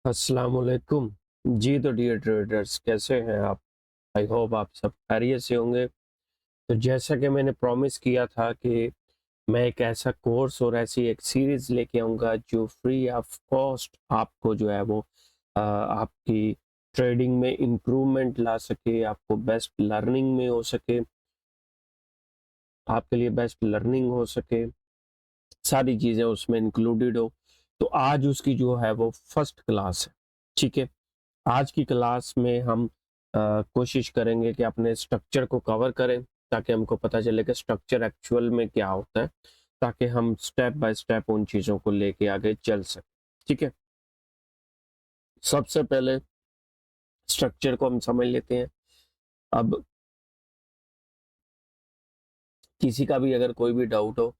अस्सलाम वालेकुम। जी तो डियर ट्रेडर्स, कैसे हैं आप? आई होप आप सब खैरियत से होंगे। तो जैसा कि मैंने प्रॉमिस किया था कि मैं एक ऐसा कोर्स और ऐसी एक सीरीज लेके आऊँगा जो फ्री ऑफ कॉस्ट आपको जो है वो आपकी ट्रेडिंग में इम्प्रूवमेंट ला सके, आपको बेस्ट लर्निंग में हो सके, आपके लिए बेस्ट लर्निंग हो सके, सारी चीज़ें उसमें इंक्लूडेड हो। तो आज उसकी जो है वो फर्स्ट क्लास है। ठीक है, आज की क्लास में हम कोशिश करेंगे कि अपने स्ट्रक्चर को कवर करें, ताकि हमको पता चले कि स्ट्रक्चर एक्चुअल में क्या होता है, ताकि हम स्टेप बाय स्टेप उन चीज़ों को लेके आगे चल सकें। ठीक है, सबसे पहले स्ट्रक्चर को हम समझ लेते हैं। अब किसी का भी अगर कोई भी डाउट हो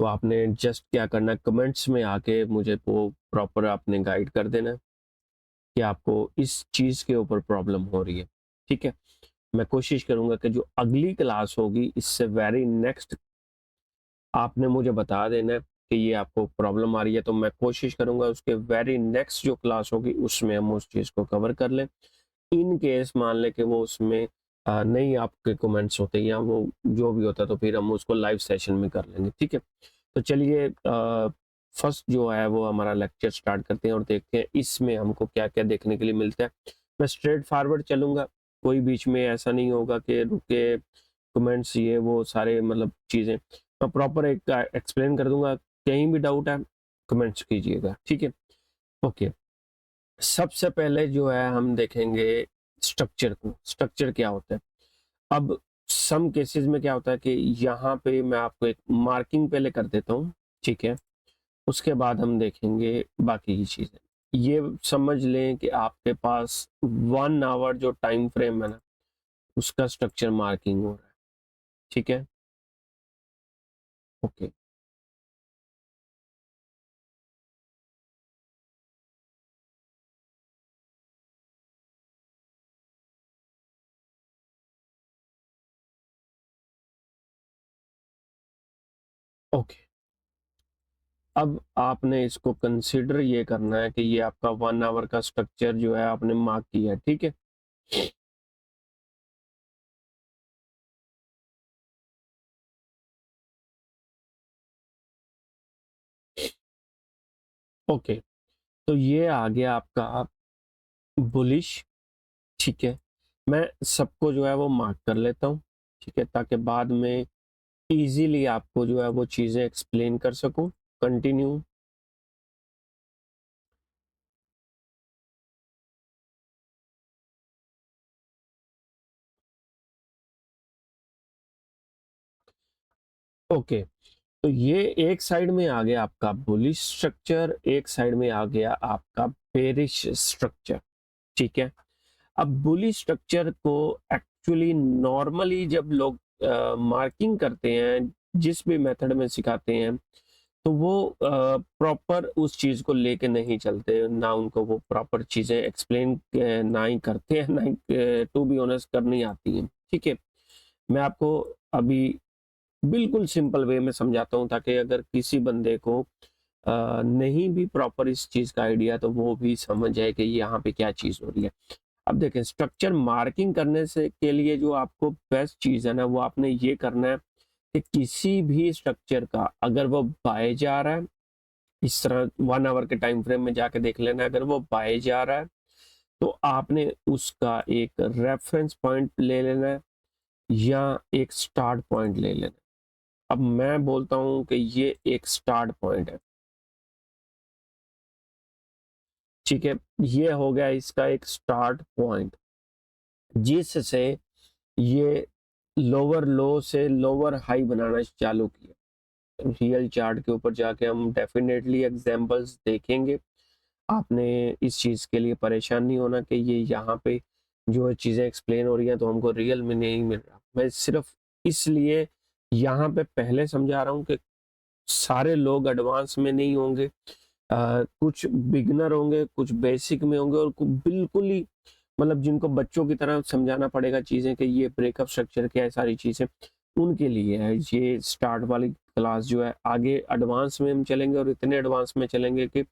तो आपने जस्ट क्या करना है, कमेंट्स में आके मुझे वो प्रॉपर आपने गाइड कर देना है कि आपको इस चीज़ के ऊपर प्रॉब्लम हो रही है। ठीक है, मैं कोशिश करूंगा कि जो अगली क्लास होगी इससे वेरी नेक्स्ट आपने मुझे बता देना है कि ये आपको प्रॉब्लम आ रही है, तो मैं कोशिश करूंगा उसके वेरी नेक्स्ट जो क्लास होगी उसमें हम उस चीज़ को कवर कर लें। इन केस मान लें कि वो उसमें नहीं आपके कमेंट्स होते या वो जो भी होता है, तो फिर हम उसको लाइव सेशन में कर लेंगे। ठीक है, तो चलिए फर्स्ट जो है वो हमारा लेक्चर स्टार्ट करते हैं और देखते हैं इसमें हमको क्या क्या देखने के लिए मिलता है। मैं स्ट्रेट फॉरवर्ड चलूंगा, कोई बीच में ऐसा नहीं होगा कि रुके कमेंट्स ये वो सारे मतलब चीज़ें, मैं प्रॉपर एक एक्सप्लेन कर दूंगा। कहीं भी डाउट है कमेंट्स कीजिएगा। ठीक है, ओके। सबसे पहले जो है हम देखेंगे स्ट्रक्चर को। स्ट्रक्चर क्या होता है? अब सम केसेस में क्या होता है कि यहाँ पे मैं आपको एक मार्किंग पहले कर देता हूँ। ठीक है, उसके बाद हम देखेंगे बाकी की चीजें। ये समझ लें कि आपके पास 1 आवर जो टाइम फ्रेम है ना, उसका स्ट्रक्चर मार्किंग हो रहा है। ठीक है, ओके ओके। अब आपने इसको कंसिडर ये करना है कि ये आपका 1 आवर का स्ट्रक्चर जो है आपने मार्क किया है। ठीक है, ओके। तो ये आ गया आपका बुलिश। ठीक है, मैं सबको जो है वो मार्क कर लेता हूँ। ठीक है, ताकि बाद में इजीली आपको जो है वो चीज़ें एक्सप्लेन कर सकूं। कंटिन्यू। ओके, तो ये एक साइड में आ गया आपका बुलिश स्ट्रक्चर, एक साइड में आ गया आपका बेरिश स्ट्रक्चर। ठीक है, अब बुलिश स्ट्रक्चर को एक्चुअली नॉर्मली जब लोग मार्किंग करते हैं, जिस भी मेथड में सिखाते हैं, तो वो प्रॉपर उस चीज को लेके नहीं चलते, ना उनको वो प्रॉपर चीजें एक्सप्लेन ना ही करते हैं, ना ही टू बी ऑनेस्ट करनी आती हैं। ठीक है, मैं आपको अभी बिल्कुल सिंपल वे में समझाता हूँ, ताकि अगर किसी बंदे को नहीं भी प्रॉपर इस चीज का आइडिया, तो वो भी समझ जाए कि यहाँ पे क्या चीज हो रही है। अब देखें, स्ट्रक्चर मार्किंग करने से के लिए जो आपको बेस्ट चीज है ना, वो आपने ये करना है कि किसी भी स्ट्रक्चर का अगर वो बाय जा रहा है, इस तरह 1 आवर के टाइम फ्रेम में जाके देख लेना, अगर वो बाय जा रहा है तो आपने उसका एक रेफरेंस पॉइंट ले लेना है या एक स्टार्ट पॉइंट ले लेना है। अब मैं बोलता हूं कि ये एक स्टार्ट पॉइंट है। ठीक है, ये हो गया इसका एक स्टार्ट पॉइंट, जिससे ये लोअर लो से लोअर हाई बनाना चालू किया। रियल चार्ट के ऊपर जाके हम डेफिनेटली एग्जांपल्स देखेंगे। आपने इस चीज़ के लिए परेशान नहीं होना कि ये यहाँ पे जो चीज़ें एक्सप्लेन हो रही हैं तो हमको रियल में नहीं मिल रहा। मैं सिर्फ इसलिए यहाँ पे पहले समझा रहा हूँ कि सारे लोग एडवांस में नहीं होंगे, कुछ बिगनर होंगे, कुछ बेसिक में होंगे, और बिल्कुल ही मतलब जिनको बच्चों की तरह समझाना पड़ेगा चीज़ें कि ये ब्रेकअप स्ट्रक्चर क्या है, सारी चीज़ें उनके लिए है। ये स्टार्ट वाली क्लास जो है, आगे एडवांस में हम चलेंगे और इतने एडवांस में चलेंगे कि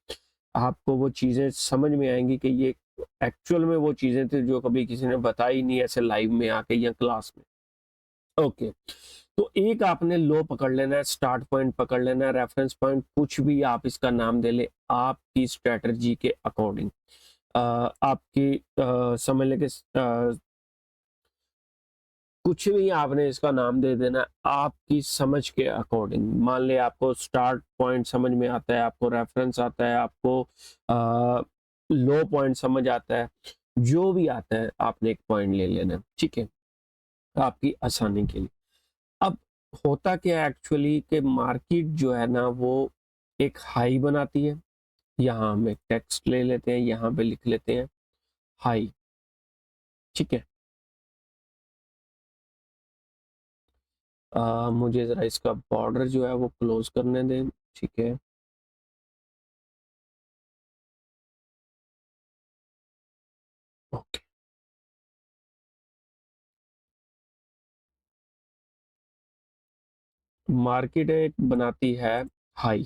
आपको वो चीजें समझ में आएंगी कि ये एक्चुअल में वो चीजें थी जो कभी किसी ने बताई नहीं ऐसे लाइव में आके या क्लास में। ओके, तो एक आपने लो पकड़ लेना है, स्टार्ट पॉइंट पकड़ लेना है, रेफरेंस पॉइंट कुछ भी आप इसका नाम दे ले, आपकी स्ट्रेटजी के अकॉर्डिंग आपकी समझ लेके कुछ भी आपने इसका नाम दे देना आपकी समझ के अकॉर्डिंग। मान ले आपको स्टार्ट पॉइंट समझ में आता है, आपको रेफरेंस आता है, आपको लो पॉइंट समझ आता है, जो भी आता है आपने एक पॉइंट ले लेना, ठीक है, आपकी आसानी के लिए। अब होता क्या है एक्चुअली कि मार्केट जो है ना वो एक हाई बनाती है, यहाँ हम एक टेक्स्ट ले लेते हैं, यहाँ पे लिख लेते हैं हाई, ठीक है। मुझे जरा इसका बॉर्डर जो है वो क्लोज करने दें, ठीक है। ओके, मार्केट एक बनाती है हाई,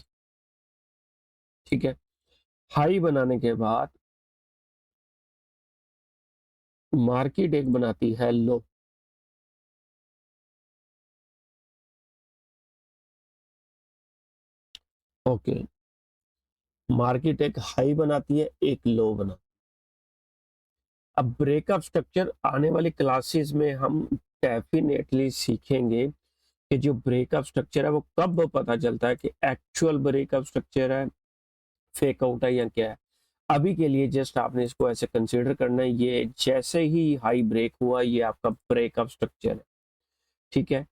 ठीक है। हाई बनाने के बाद मार्केट एक बनाती है लो, ओके। मार्केट एक हाई बनाती है, एक लो बनाती है। अब ब्रेकअप स्ट्रक्चर आने वाली क्लासेस में हम डेफिनेटली सीखेंगे कि जो ब्रेकअप स्ट्रक्चर है वो कब पता चलता है कि एक्चुअल ब्रेकअप स्ट्रक्चर है, फेक आउट है या क्या है। अभी के लिए जस्ट आपने इसको ऐसे कंसीडर करना है, ये जैसे ही हाई ब्रेक हुआ ये आपका ब्रेकअप स्ट्रक्चर है, ठीक है।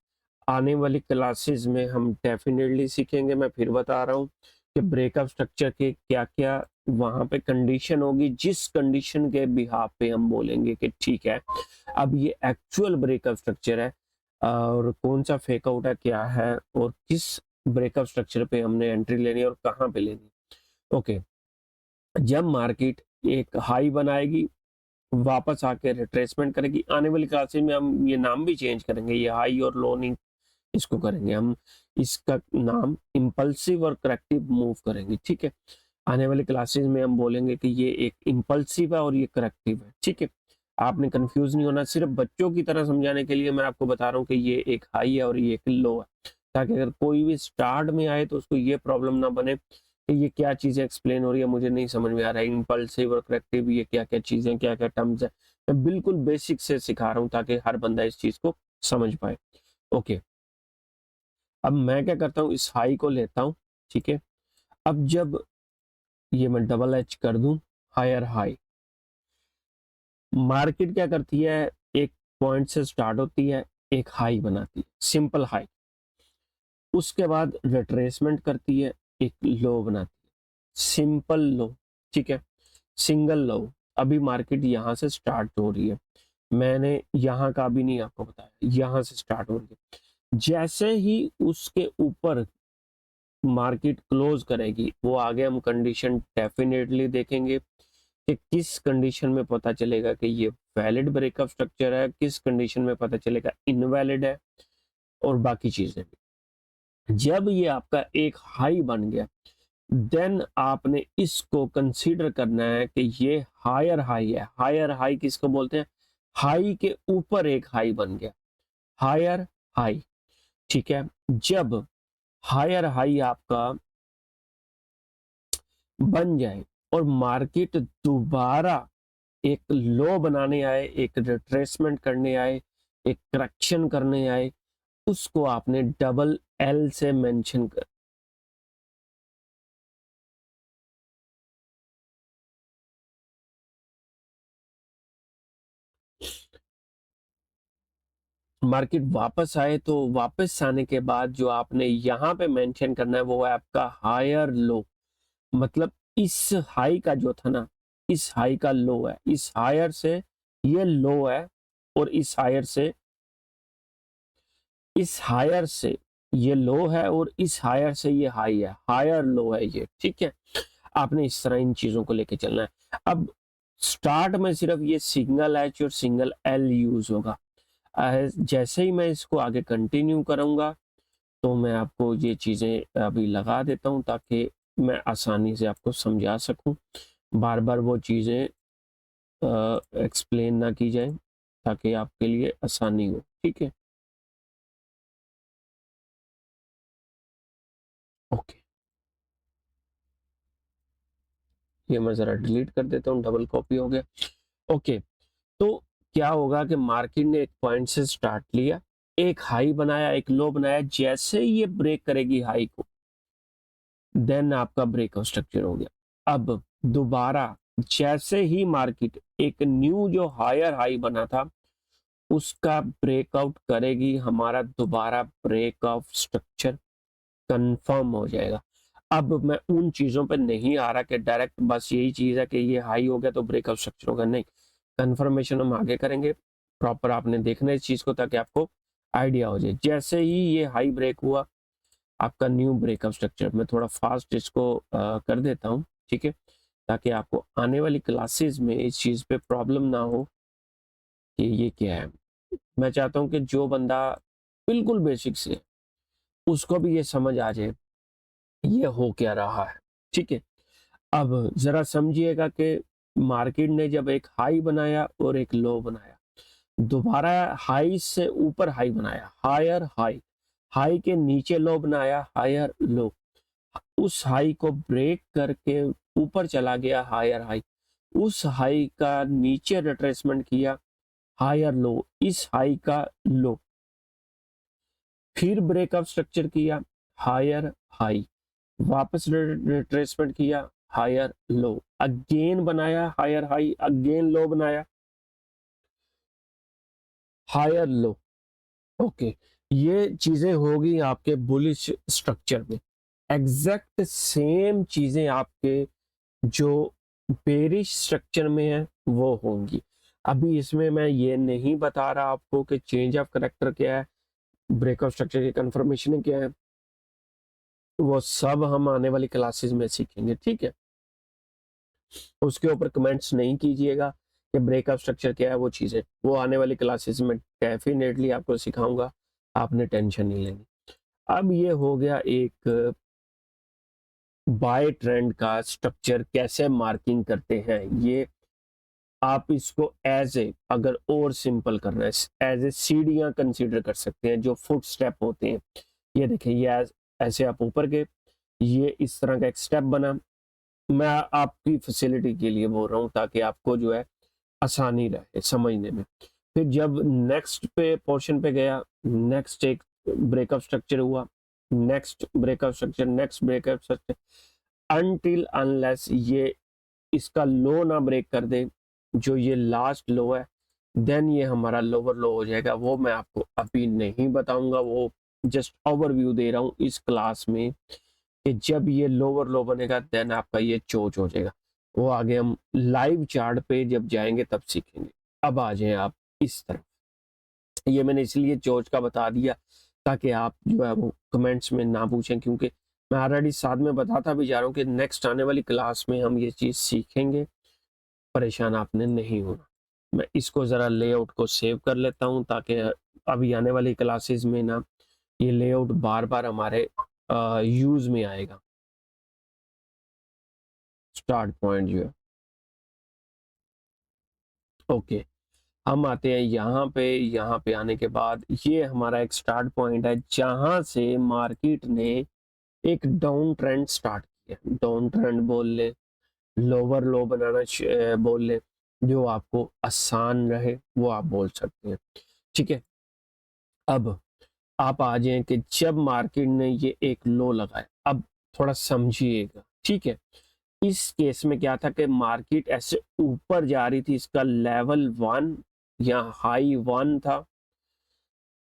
आने वाली क्लासेस में हम डेफिनेटली सीखेंगे, मैं फिर बता रहा हूँ कि ब्रेकअप स्ट्रक्चर के क्या क्या वहां पे कंडीशन होगी, जिस कंडीशन के बिहाफ पे हम बोलेंगे कि ठीक है अब ये एक्चुअल ब्रेकअप स्ट्रक्चर है, और कौन सा फेक आउट है क्या है, और किस ब्रेकअप स्ट्रक्चर पे हमने एंट्री लेनी है और कहाँ पे लेनी है। ओके, जब मार्केट एक हाई बनाएगी वापस आके रिट्रेसमेंट करेगी, आने वाली क्लासेस में हम ये नाम भी चेंज करेंगे, ये हाई और लो नहीं इसको करेंगे हम, इसका नाम इम्पल्सिव और करेक्टिव मूव करेंगे, ठीक है। आने वाली क्लासेस में हम बोलेंगे कि ये एक इम्पल्सिव है और ये करेक्टिव है, ठीक है। आपने कंफ्यूज नहीं होना, सिर्फ बच्चों की तरह समझाने के लिए मैं आपको बता रहा हूँ कि ये एक हाई है और ये एक लो है, ताकि अगर कोई भी स्टार्ट में आए तो उसको ये प्रॉब्लम ना बने कि ये क्या चीजें एक्सप्लेन हो रही है, मुझे नहीं समझ में आ रहा है, इम्पल्सिव और करेक्टिव ये क्या क्या चीजें, क्या क्या टर्म्स है। मैं बिल्कुल बेसिक से सिखा रहा हूँ ताकि हर बंदा इस चीज को समझ पाए। ओके, अब मैं क्या करता हूँ, इस हाई को लेता हूँ, ठीक है। अब जब ये मैं डबल एच कर दूं, हायर हाई, मार्केट क्या करती है, एक पॉइंट से स्टार्ट होती है, एक हाई बनाती है, सिंपल हाई, उसके बाद रिट्रेसमेंट करती है, एक लो बनाती है, सिंपल लो, ठीक है, सिंगल लो। अभी मार्केट यहां से स्टार्ट हो रही है, मैंने यहाँ का भी नहीं आपको बताया, यहां से स्टार्ट हो रही है, जैसे ही उसके ऊपर मार्केट क्लोज करेगी वो आगे हम कंडीशन डेफिनेटली देखेंगे कि किस कंडीशन में पता चलेगा कि ये वैलिड ब्रेकअप स्ट्रक्चर है, किस कंडीशन में पता चलेगा इनवैलिड है, और बाकी चीजें भी। जब ये आपका एक हाई बन गया देन आपने इसको कंसीडर करना है कि ये हायर हाई है। हायर हाई किसको बोलते हैं, हाई के ऊपर एक हाई बन गया, हायर हाई, ठीक है। जब हायर हाई आपका बन जाए और मार्केट दोबारा एक लो बनाने आए, एक रिट्रेसमेंट करने आए, एक करेक्शन करने आए, उसको आपने डबल एल से मेंशन कर, मार्केट वापस आए तो वापस आने के बाद जो आपने यहां पे मेंशन करना है वो है आपका हायर लो, मतलब इस हाई का जो था ना, इस हाई का लो है, इस हायर से ये लो है, और इस हायर से, इस हायर से ये लो है, और इस हायर से ये हाई है, हायर लो है ये, ठीक है। आपने इस तरह इन चीजों को लेके चलना है। अब स्टार्ट में सिर्फ ये सिंगल एच और सिंगल एल यूज होगा, जैसे ही मैं इसको आगे कंटिन्यू करूंगा तो मैं आपको ये चीजें अभी लगा देता हूं ताकि मैं आसानी से आपको समझा सकूं, बार बार वो चीज़ें एक्सप्लेन ना की जाए, ताकि आपके लिए आसानी हो। ठीक है, ओके, ये मैं ज़रा डिलीट कर देता हूँ, डबल कॉपी हो गया। ओके, तो क्या होगा कि मार्केट ने एक पॉइंट से स्टार्ट लिया, एक हाई बनाया, एक लो बनाया, जैसे ही ये ब्रेक करेगी हाई को, देन आपका ब्रेकआउट स्ट्रक्चर हो गया। अब दोबारा जैसे ही मार्केट एक न्यू जो हायर हाई बना था उसका ब्रेकआउट करेगी, हमारा दोबारा ब्रेकआउट स्ट्रक्चर कंफर्म हो जाएगा। अब मैं उन चीजों पे नहीं आ रहा कि डायरेक्ट बस यही चीज है कि ये हाई हो गया तो ब्रेकआउट स्ट्रक्चर होगा, नहीं, कंफर्मेशन हम आगे करेंगे। प्रॉपर आपने देखना है इस चीज को, ताकि आपको आइडिया हो जाए। जैसे ही ये हाई ब्रेक हुआ, आपका न्यू ब्रेकअप स्ट्रक्चर, मैं थोड़ा फास्ट इसको कर देता हूँ, ठीक है, ताकि आपको आने वाली क्लासेस में इस चीज पे प्रॉब्लम ना हो कि ये क्या है। मैं चाहता हूँ कि जो बंदा बिल्कुल बेसिक से, उसको भी ये समझ आ जाए ये हो क्या रहा है। ठीक है, अब जरा समझिएगा कि मार्केट ने जब एक हाई बनाया और एक लो बनाया, दोबारा हाई से ऊपर हाई बनाया, हायर हाई, हाई के नीचे लो बनाया, हायर लो, उस हाई को ब्रेक करके ऊपर चला गया, हायर हाई, उस हाई का नीचे रिट्रेसमेंट किया, हायर लो, इस हाई का लो, फिर ब्रेकअप स्ट्रक्चर किया, हायर हाई, वापस रिट्रेसमेंट किया, हायर लो, अगेन बनाया हायर हाई, अगेन लो बनाया, हायर लो। ओके, ये चीजें होगी आपके बुलिश स्ट्रक्चर में। एग्जैक्ट सेम चीजें आपके जो बेरिश स्ट्रक्चर में है वो होंगी। अभी इसमें मैं ये नहीं बता रहा आपको कि चेंज ऑफ करेक्टर क्या है, ब्रेकअप स्ट्रक्चर की कंफर्मेशन क्या है, वो सब हम आने वाली क्लासेस में सीखेंगे। ठीक है, उसके ऊपर कमेंट्स नहीं कीजिएगा कि ब्रेकअप स्ट्रक्चर क्या है, वो चीजें वो आने वाली क्लासेस में डेफिनेटली आपको सिखाऊंगा, आपने टेंशन नहीं लेनी। अब ये हो गया एक बाय ट्रेंड का स्ट्रक्चर, कैसे मार्किंग करते हैं ये। आप इसको एज ए, अगर और सिंपल करना है, एज ए सीढ़ियां कंसीडर कर सकते हैं, जो फुट स्टेप होते हैं। ये देखिए, ये ऐसे आप ऊपर गए, ये इस तरह का एक स्टेप बना। मैं आपकी फैसिलिटी के लिए बोल रहा हूँ, ताकि आपको जो है आसानी रहे समझने में। फिर जब नेक्स्ट पे पोर्शन पे गया, नेक्स्ट एक ब्रेकअप स्ट्रक्चर हुआ, next breakup structure, next breakup structure, until unless ये इसका लो ना ब्रेक कर दे, जो ये लास्ट लो है, देन ये हमारा लोअर लो हो जाएगा। वो मैं आपको अभी नहीं बताऊंगा, वो जस्ट ओवरव्यू दे रहा हूँ इस क्लास में, कि जब ये लोअर लो बनेगा देन आपका ये चोच हो जाएगा। वो आगे हम लाइव चार्ट पे जब जाएंगे तब सीखेंगे। अब आ जाए आप इस तरफ, ये मैंने इसलिए चोच का बता दिया ताकि आप जो है वो कमेंट्स में ना पूछें, क्योंकि मैं ऑलरेडी साथ में बताता भी जा रहा हूँ कि नेक्स्ट आने वाली क्लास में हम ये चीज़ सीखेंगे, परेशान आपने नहीं होना। मैं इसको ज़रा लेआउट को सेव कर लेता हूँ, ताकि अभी आने वाली क्लासेस में ना ये लेआउट बार बार हमारे यूज़ में आएगा। स्टार्ट पॉइंट जो है, ओके, हम आते हैं यहाँ पे। यहाँ पे आने के बाद ये हमारा एक स्टार्ट पॉइंट है, जहां से मार्केट ने एक डाउन ट्रेंड स्टार्ट किया। डाउन ट्रेंड बोल ले, लोअर लो बनाना बोल ले, जो आपको आसान रहे वो आप बोल सकते हैं। ठीक है, अब आप आ जाएं कि जब मार्केट ने ये एक लो लगाया, अब थोड़ा समझिएगा। ठीक है, इस केस में क्या था कि मार्केट ऐसे ऊपर जा रही थी, इसका लेवल 1 या हाई 1 था।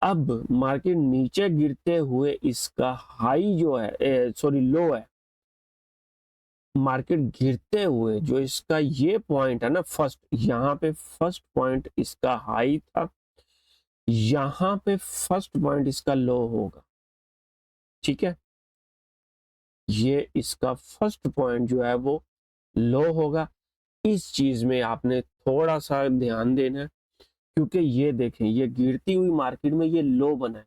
अब मार्केट नीचे गिरते हुए इसका हाई जो है, सॉरी लो है, मार्केट गिरते हुए जो इसका ये पॉइंट है ना, फर्स्ट, यहाँ पे फर्स्ट पॉइंट इसका हाई था, यहाँ पे फर्स्ट पॉइंट इसका लो होगा। ठीक है, ये इसका फर्स्ट पॉइंट जो है वो लो होगा। इस चीज में आपने थोड़ा सा ध्यान देना है, क्योंकि ये देखें, ये गिरती हुई मार्केट में ये लो बना है,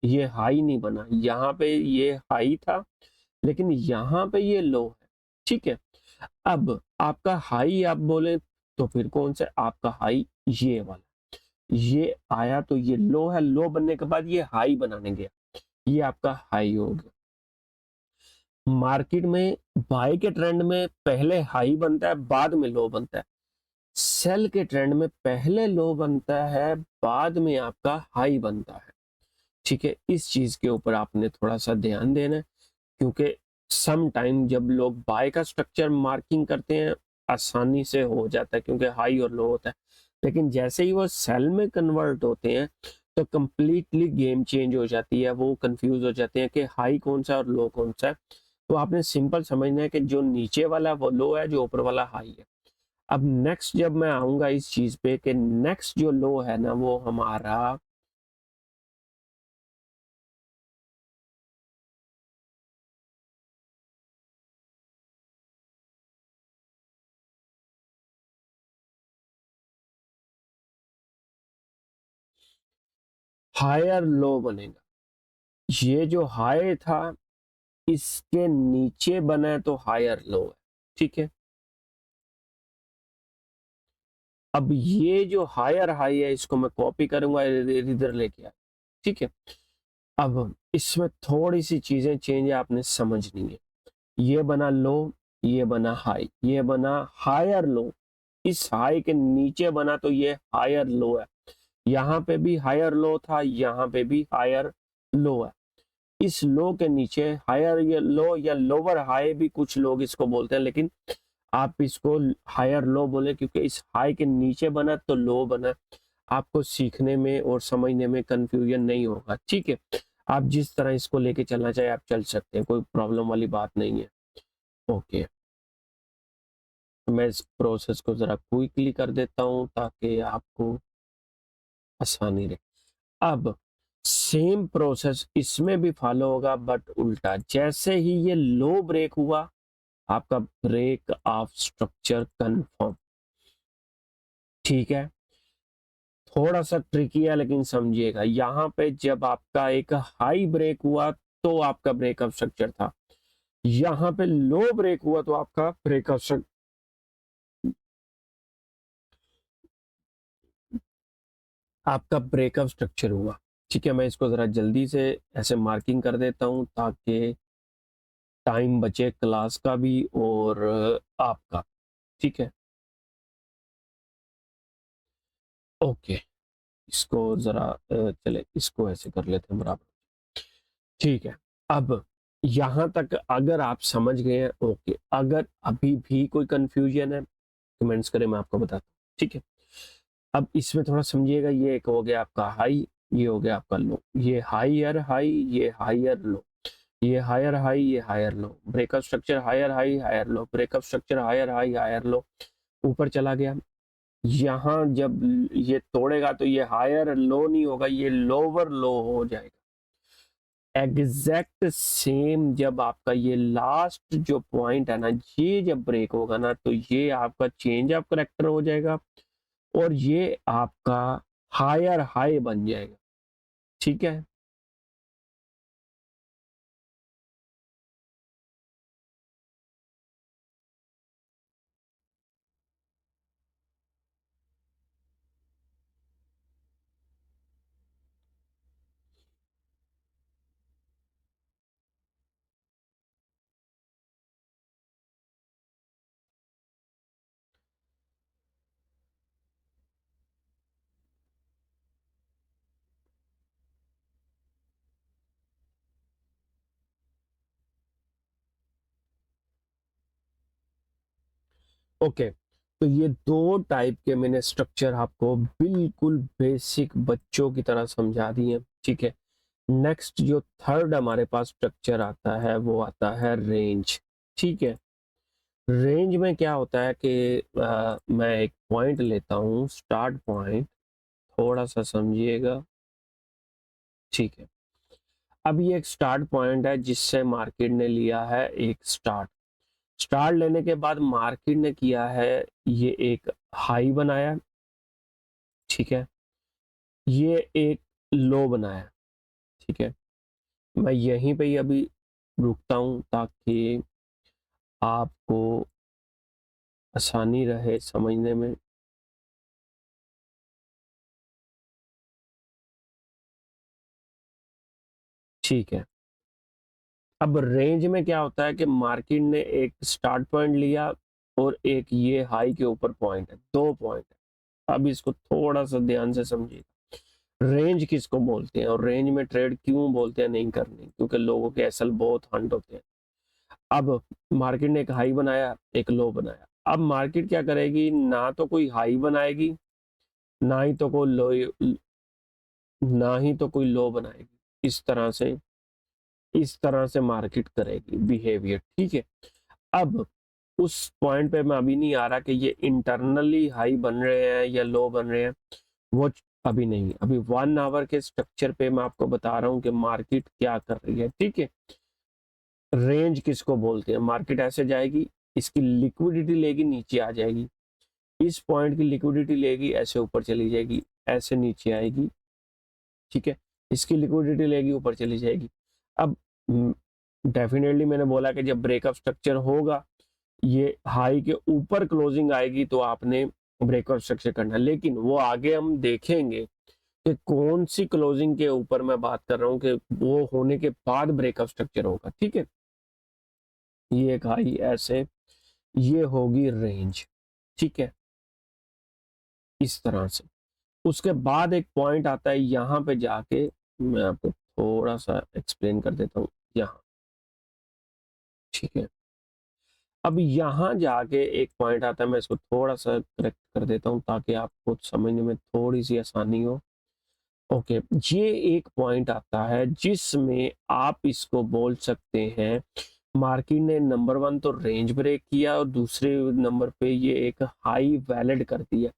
ये हाई नहीं बना। यहाँ पे ये हाई था, लेकिन यहाँ पे ये लो है, ठीक है। अब आपका हाई आप बोले तो फिर कौन सा आपका हाई, ये वाला, ये आया तो ये लो है, लो बनने के बाद ये हाई बनाने गया, ये आपका हाई हो गया। मार्केट में बाय के ट्रेंड में पहले हाई बनता है बाद में लो बनता है, सेल के ट्रेंड में पहले लो बनता है बाद में आपका हाई बनता है, ठीक है। इस चीज के ऊपर आपने थोड़ा सा ध्यान देना है, क्योंकि सम टाइम जब लोग बाय का स्ट्रक्चर मार्किंग करते हैं आसानी से हो जाता है क्योंकि हाई और लो होता है, लेकिन जैसे ही वो सेल में कन्वर्ट होते हैं तो कंप्लीटली गेम चेंज हो जाती है, वो कंफ्यूज हो जाते हैं कि हाई कौन सा है और लो कौन सा है। तो आपने सिंपल समझना है कि जो नीचे वाला वो लो है, जो ऊपर वाला हाई है। अब नेक्स्ट जब मैं आऊंगा इस चीज पे कि नेक्स्ट जो लो है ना वो हमारा हायर लो बनेगा। ये जो हाई था इसके नीचे बना है तो हायर लो है, ठीक है। अब ये जो हायर हाई है इसको मैं कॉपी करूंगा, इधर लेके आया, ठीक है। अब इसमें थोड़ी सी चीजें चेंज है, आपने समझनी है। ये बना लो, ये बना हाई, ये बना हायर लो, इस हाई के नीचे बना तो ये हायर लो है। यहाँ पे भी हायर लो था, यहाँ पे भी हायर लो है। इस लो के नीचे हायर या लो या लोअर हाई भी कुछ लोग इसको बोलते हैं, लेकिन आप इसको हायर लो बोले क्योंकि इस हाई के नीचे बना तो लो बना। आपको सीखने में और समझने में कंफ्यूजन नहीं होगा, ठीक है। आप जिस तरह इसको लेके चलना चाहे आप चल सकते हैं, कोई प्रॉब्लम वाली बात नहीं है। ओके, मैं इस प्रोसेस को जरा क्विकली कर देता हूं ताकि आपको आसानी रहे। अब सेम प्रोसेस इसमें भी फॉलो होगा बट उल्टा। जैसे ही ये लो ब्रेक हुआ आपका ब्रेक ऑफ स्ट्रक्चर कंफर्म, ठीक है। थोड़ा सा ट्रिकी है लेकिन समझिएगा, यहाँ पे जब आपका एक हाई ब्रेक हुआ तो आपका ब्रेकअप स्ट्रक्चर था, यहाँ पे लो ब्रेक हुआ तो आपका ब्रेकअप स्ट्रक्चर हुआ, ठीक है। मैं इसको जरा जल्दी से ऐसे मार्किंग कर देता हूं ताकि टाइम बचे क्लास का भी और आपका, ठीक है। ओके, इसको जरा चले इसको ऐसे कर लेते हैं बराबर, ठीक है। अब यहां तक अगर आप समझ गए हैं ओके, अगर अभी भी कोई कंफ्यूजन है कमेंट्स करें, मैं आपको बताता हूँ, ठीक है। अब इसमें थोड़ा समझिएगा, ये एक हो गया आपका हाई, ये हो गया आपका लो, ये हायर हाई, ये हायर लो, ये हायर हाई, ये higher low, breakup structure higher high higher low, breakup structure higher high higher low, ऊपर चला गया। यहाँ जब ये तोड़ेगा तो ये हायर लो नहीं होगा, ये लोअर लो हो जाएगा। एग्जैक्ट सेम जब आपका ये लास्ट जो पॉइंट है ना, ये जब ब्रेक होगा ना तो ये आपका चेंज ऑफ करेक्टर हो जाएगा और ये आपका हायर हाई बन जाएगा, ठीक है। ओके, तो ये दो टाइप के मैंने स्ट्रक्चर आपको बिल्कुल बेसिक बच्चों की तरह समझा दिए, ठीक है। नेक्स्ट जो थर्ड हमारे पास स्ट्रक्चर आता है वो आता है रेंज, ठीक है। रेंज में क्या होता है कि मैं एक पॉइंट लेता हूँ स्टार्ट पॉइंट, थोड़ा सा समझिएगा, ठीक है। अब ये एक स्टार्ट पॉइंट है जिससे मार्केट ने लिया है एक स्टार्ट, स्टार्ट लेने के बाद मार्केट ने किया है ये एक हाई बनाया, ठीक है। ये एक लो बनाया, ठीक है। मैं यहीं पे ही अभी रुकता हूँ ताकि आपको आसानी रहे समझने में। ठीक है, अब रेंज में क्या होता है कि मार्केट ने एक स्टार्ट पॉइंट लिया और एक ये हाई के ऊपर पॉइंट है, 2 पॉइंट है। अब इसको थोड़ा सा ध्यान से समझिए। रेंज किसको बोलते हैं और रेंज में ट्रेड क्यों बोलते हैं नहीं करनी, क्योंकि लोगों के असल बहुत हंट होते हैं। अब मार्केट ने एक हाई बनाया, एक लो बनाया। अब मार्केट क्या करेगी, ना तो कोई हाई बनाएगी, ना ही तो कोई लो, ना ही तो कोई लो बनाएगी। इस तरह से मार्केट करेगी बिहेवियर। ठीक है, अब उस पॉइंट पे मैं अभी नहीं आ रहा कि ये इंटरनली हाई बन रहे हैं या लो बन रहे हैं, वो अभी नहीं। अभी 1 आवर के स्ट्रक्चर पे मैं आपको बता रहा हूँ कि मार्केट क्या कर रही है। ठीक है, रेंज किसको बोलते हैं, मार्केट ऐसे जाएगी, इसकी लिक्विडिटी लेगी, नीचे आ जाएगी, इस पॉइंट की लिक्विडिटी लेगी, ऐसे ऊपर चली जाएगी, ऐसे नीचे आएगी। ठीक है, इसकी लिक्विडिटी लेगी, ऊपर चली जाएगी। अब डेफिनेटली मैंने बोला कि जब ब्रेकअप स्ट्रक्चर होगा, ये हाई के ऊपर क्लोजिंग आएगी तो आपने ब्रेकअप स्ट्रक्चर करना है। लेकिन वो आगे हम देखेंगे कि कौन सी क्लोजिंग के ऊपर मैं बात कर रहा हूँ कि वो होने के बाद ब्रेकअप स्ट्रक्चर होगा। ठीक है, ये एक हाई ऐसे, ये होगी रेंज। ठीक है, इस तरह से। उसके बाद एक पॉइंट आता है यहाँ पे जाके, मैं आपको थोड़ा सा एक्सप्लेन कर देता हूँ यहाँ। ठीक है, अब यहाँ जाके एक पॉइंट आता है, मैं इसको थोड़ा सा करेक्ट कर देता हूँ ताकि आपको समझने में थोड़ी सी आसानी हो। ओके, ये एक पॉइंट आता है जिसमें आप इसको बोल सकते हैं मार्केट ने नंबर 1 तो रेंज ब्रेक किया और दूसरे नंबर पे ये एक हाई वैलिड कर दिया।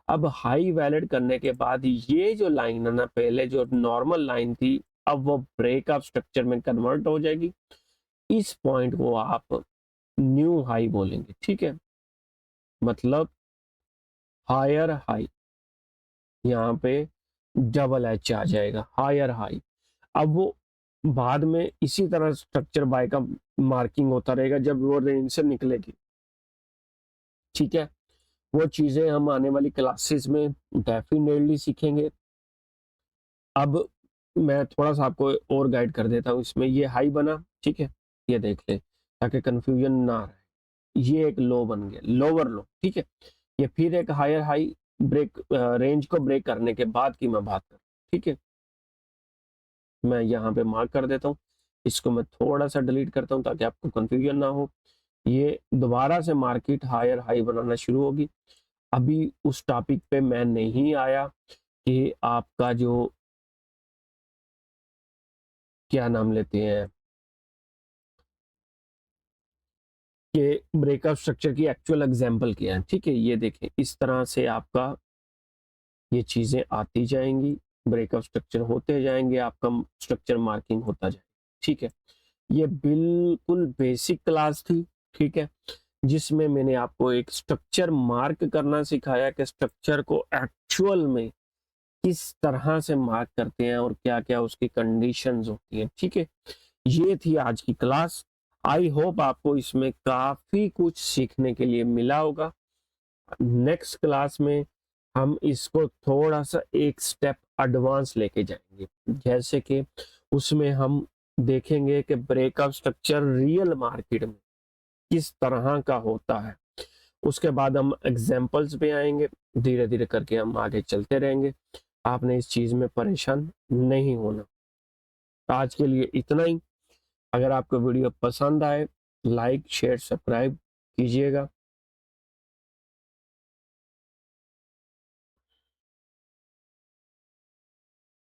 अब हाई वैलिड करने के बाद ये जो लाइन है ना, पहले जो नॉर्मल लाइन थी, अब वो ब्रेकअप स्ट्रक्चर में कन्वर्ट हो जाएगी। इस पॉइंट को आप न्यू हाई बोलेंगे। ठीक है, मतलब हायर हाई, यहाँ पे डबल एच आ जाएगा, हायर हाई। अब वो बाद में इसी तरह स्ट्रक्चर बाय का मार्किंग होता रहेगा जब वो रेंज से निकलेगी। ठीक है, वो चीजें हम आने वाली क्लासेस में डेफिनेटली सीखेंगे। अब मैं थोड़ा सा आपको और गाइड कर देता हूँ इसमें। ये हाई बना, ठीक है, ये देख ले ताकि कंफ्यूजन ना रहे। ये एक लो बन गया, लोअर लो। ठीक है, ये फिर एक हायर हाई, ब्रेक रेंज को ब्रेक करने के बाद की मैं बात कर। ठीक है, मैं यहाँ पे मार्क कर देता हूँ, इसको मैं थोड़ा सा डिलीट करता हूँ ताकि आपको कंफ्यूजन ना हो। ये दोबारा से मार्केट हायर हाई बनाना शुरू होगी। अभी उस टॉपिक पे मैं नहीं आया कि आपका जो क्या नाम लेते हैं कि ब्रेकअप स्ट्रक्चर की एक्चुअल एग्जांपल क्या है। ठीक है, ये देखें, इस तरह से आपका ये चीजें आती जाएंगी, ब्रेकअप स्ट्रक्चर होते जाएंगे, आपका स्ट्रक्चर मार्किंग होता जाएगा। ठीक है, ये बिल्कुल बेसिक क्लास थी। ठीक है, जिसमें मैंने आपको एक स्ट्रक्चर मार्क करना सिखाया कि स्ट्रक्चर को एक्चुअल में किस तरह से मार्क करते हैं और क्या क्या उसकी कंडीशंस होती हैं। ठीक है, ये थी आज की क्लास। आई होप आपको इसमें काफी कुछ सीखने के लिए मिला होगा। नेक्स्ट क्लास में हम इसको थोड़ा सा एक स्टेप एडवांस लेके जाएंगे, जैसे कि उसमें हम देखेंगे कि ब्रेकअप स्ट्रक्चर रियल मार्केट में किस तरह का होता है। उसके बाद हम एग्जाम्पल्स पे आएंगे, धीरे धीरे करके हम आगे चलते रहेंगे। आपने इस चीज में परेशान नहीं होना। आज के लिए इतना ही। अगर आपको वीडियो पसंद आए, लाइक शेयर सब्सक्राइब कीजिएगा।